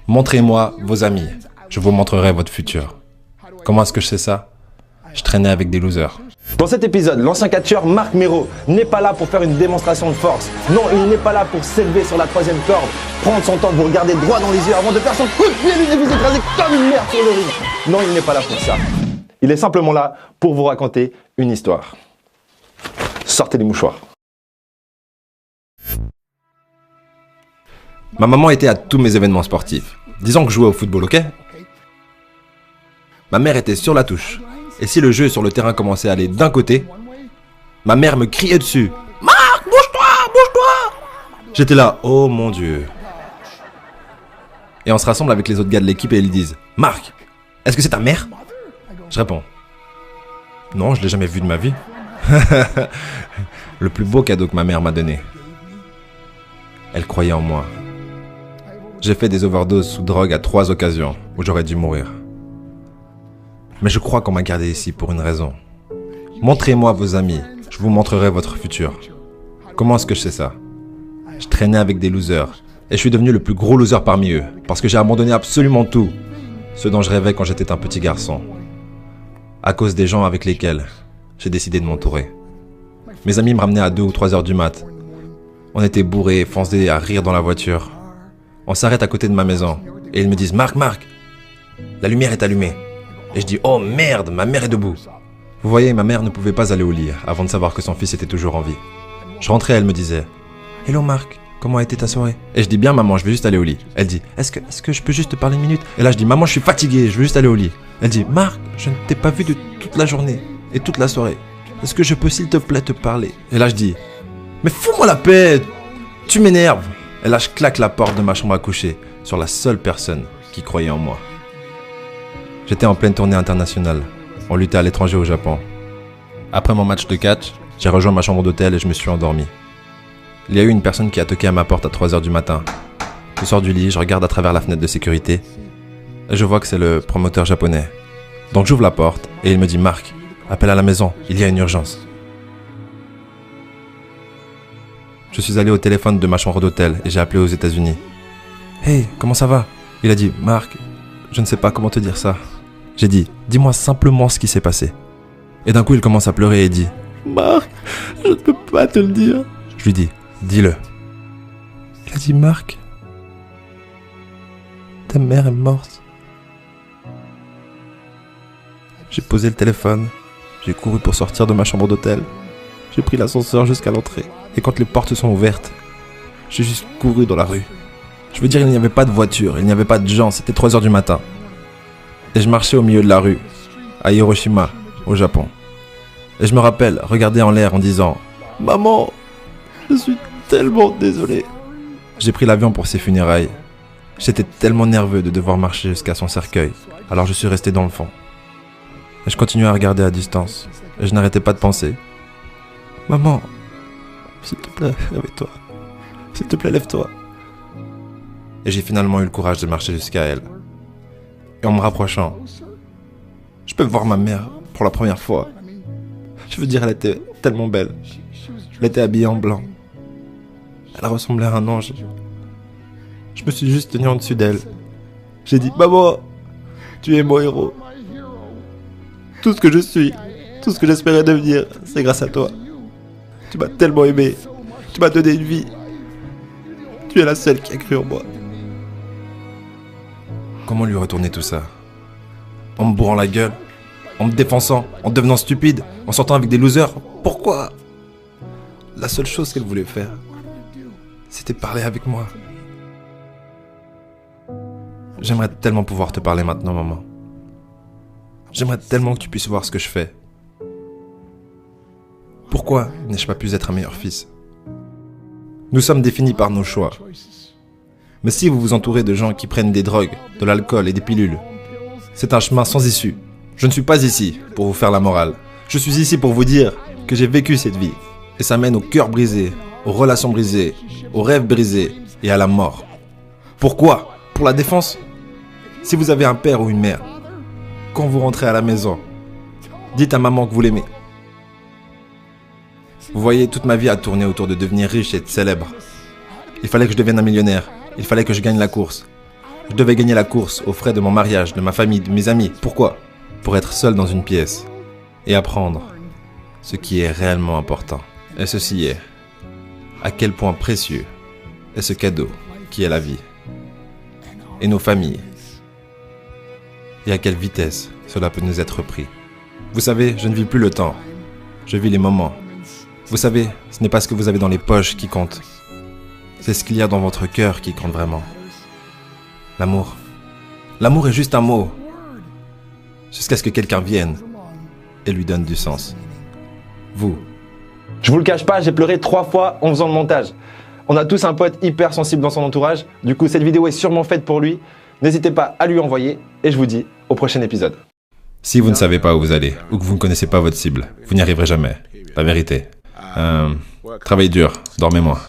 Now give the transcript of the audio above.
Montrez-moi vos amis, je vous montrerai votre futur. Comment est-ce que je sais ça? Je traînais avec des losers. Dans cet épisode, l'ancien catcheur Marc Mero n'est pas là pour faire une démonstration de force. Non, il n'est pas là pour s'élever sur la troisième corde, prendre son temps, vous regarder droit dans les yeux avant de faire son coup de pied et vous écraser comme une merde sur le ring. Non, il n'est pas là pour ça. Il est simplement là pour vous raconter une histoire. Sortez les mouchoirs. Ma maman était à tous mes événements sportifs. Disons que je jouais au football, ok? Ma mère était sur la touche. Et si le jeu sur le terrain commençait à aller d'un côté, ma mère me criait dessus. « Marc, bouge-toi, bouge-toi !» J'étais là, oh mon Dieu. Et on se rassemble avec les autres gars de l'équipe et ils disent « Marc, est-ce que c'est ta mère ?» Je réponds « Non, je l'ai jamais vue de ma vie. » Le plus beau cadeau que ma mère m'a donné. Elle croyait en moi. J'ai fait des overdoses sous drogue à 3 occasions où j'aurais dû mourir. Mais je crois qu'on m'a gardé ici pour une raison. Montrez-moi vos amis, je vous montrerai votre futur. Comment est-ce que je sais ça? Je traînais avec des losers et je suis devenu le plus gros loser parmi eux parce que j'ai abandonné absolument tout, ce dont je rêvais quand j'étais un petit garçon, à cause des gens avec lesquels j'ai décidé de m'entourer. Mes amis me ramenaient à 2 ou 3 heures du mat. On était bourrés, foncés à rire dans la voiture. On s'arrête à côté de ma maison et ils me disent « Marc, la lumière est allumée. » Et je dis « Oh merde, ma mère est debout. » Vous voyez, ma mère ne pouvait pas aller au lit avant de savoir que son fils était toujours en vie. Je rentrais, elle me disait « Hello Marc, comment a été ta soirée ?» Et je dis « Bien maman, je vais juste aller au lit. » Elle dit « Est-ce que je peux juste te parler une minute ?» Et là je dis « Maman, je suis fatigué, je veux juste aller au lit. » Elle dit « Marc, je ne t'ai pas vu de toute la journée et toute la soirée. Est-ce que je peux s'il te plaît te parler ?» Et là je dis « Mais fous-moi la paix, tu m'énerves !» Et là je claque la porte de ma chambre à coucher sur la seule personne qui croyait en moi. J'étais en pleine tournée internationale. On luttait à l'étranger au Japon. Après mon match de catch, j'ai rejoint ma chambre d'hôtel et je me suis endormi. Il y a eu une personne qui a toqué à ma porte à 3 heures du matin. Je sors du lit, je regarde à travers la fenêtre de sécurité et je vois que c'est le promoteur japonais. Donc j'ouvre la porte et il me dit « Marc, appelle à la maison, il y a une urgence. » Je suis allé au téléphone de ma chambre d'hôtel et j'ai appelé aux États-Unis. « Hey, comment ça va ?» Il a dit « Marc, je ne sais pas comment te dire ça. » J'ai dit « Dis-moi simplement ce qui s'est passé. » Et d'un coup, il commence à pleurer et dit « Marc, je ne peux pas te le dire. » Je lui dis « Dis-le. » Il a dit « Marc, ta mère est morte. » J'ai posé le téléphone, j'ai couru pour sortir de ma chambre d'hôtel. J'ai pris l'ascenseur jusqu'à l'entrée. Et quand les portes sont ouvertes, j'ai juste couru dans la rue. Je veux dire, il n'y avait pas de voiture, il n'y avait pas de gens, c'était 3 heures du matin. Et je marchais au milieu de la rue, à Hiroshima, au Japon. Et je me rappelle regarder en l'air en disant « Maman, je suis tellement désolé. » J'ai pris l'avion pour ses funérailles. J'étais tellement nerveux de devoir marcher jusqu'à son cercueil, alors je suis resté dans le fond. Et je continuais à regarder à distance, et je n'arrêtais pas de penser « Maman, s'il te plaît, réveille-toi. S'il te plaît, lève-toi. » Et j'ai finalement eu le courage de marcher jusqu'à elle. Et en me rapprochant, je peux voir ma mère pour la première fois. Je veux dire, elle était tellement belle. Elle était habillée en blanc. Elle ressemblait à un ange. Je me suis juste tenu en dessus d'elle. J'ai dit « Maman, tu es mon héros. Tout ce que je suis, tout ce que j'espérais devenir, c'est grâce à toi. Tu m'as tellement aimé. Tu m'as donné une vie. Tu es la seule qui a cru en moi. » Comment lui retourner tout ça? En me bourrant la gueule? En me défonçant? En devenant stupide? En sortant avec des losers? Pourquoi? La seule chose qu'elle voulait faire, c'était parler avec moi. J'aimerais tellement pouvoir te parler maintenant, maman. J'aimerais tellement que tu puisses voir ce que je fais. Pourquoi n'ai-je pas pu être un meilleur fils? Nous sommes définis par nos choix. Mais si vous vous entourez de gens qui prennent des drogues, de l'alcool et des pilules, c'est un chemin sans issue. Je ne suis pas ici pour vous faire la morale. Je suis ici pour vous dire que j'ai vécu cette vie. Et ça mène au cœur brisé, aux relations brisées, aux rêves brisés et à la mort. Pourquoi? Pour la défense? Si vous avez un père ou une mère, quand vous rentrez à la maison, dites à maman que vous l'aimez. Vous voyez, toute ma vie a tourné autour de devenir riche et de célèbre. Il fallait que je devienne un millionnaire. Il fallait que je gagne la course. Je devais gagner la course aux frais de mon mariage, de ma famille, de mes amis. Pourquoi? Pour être seul dans une pièce et apprendre ce qui est réellement important. Et ceci est à quel point précieux est ce cadeau qui est la vie et nos familles. Et à quelle vitesse cela peut nous être pris. Vous savez, je ne vis plus le temps. Je vis les moments. Vous savez, ce n'est pas ce que vous avez dans les poches qui compte. C'est ce qu'il y a dans votre cœur qui compte vraiment. L'amour. L'amour est juste un mot. Jusqu'à ce que quelqu'un vienne et lui donne du sens. Vous. Je vous le cache pas, j'ai pleuré 3 fois en faisant le montage. On a tous un pote hyper sensible dans son entourage. Du coup, cette vidéo est sûrement faite pour lui. N'hésitez pas à lui envoyer et je vous dis au prochain épisode. Si vous ne savez pas où vous allez ou que vous ne connaissez pas votre cible, vous n'y arriverez jamais. La vérité. Travaillez dur, dormez moins.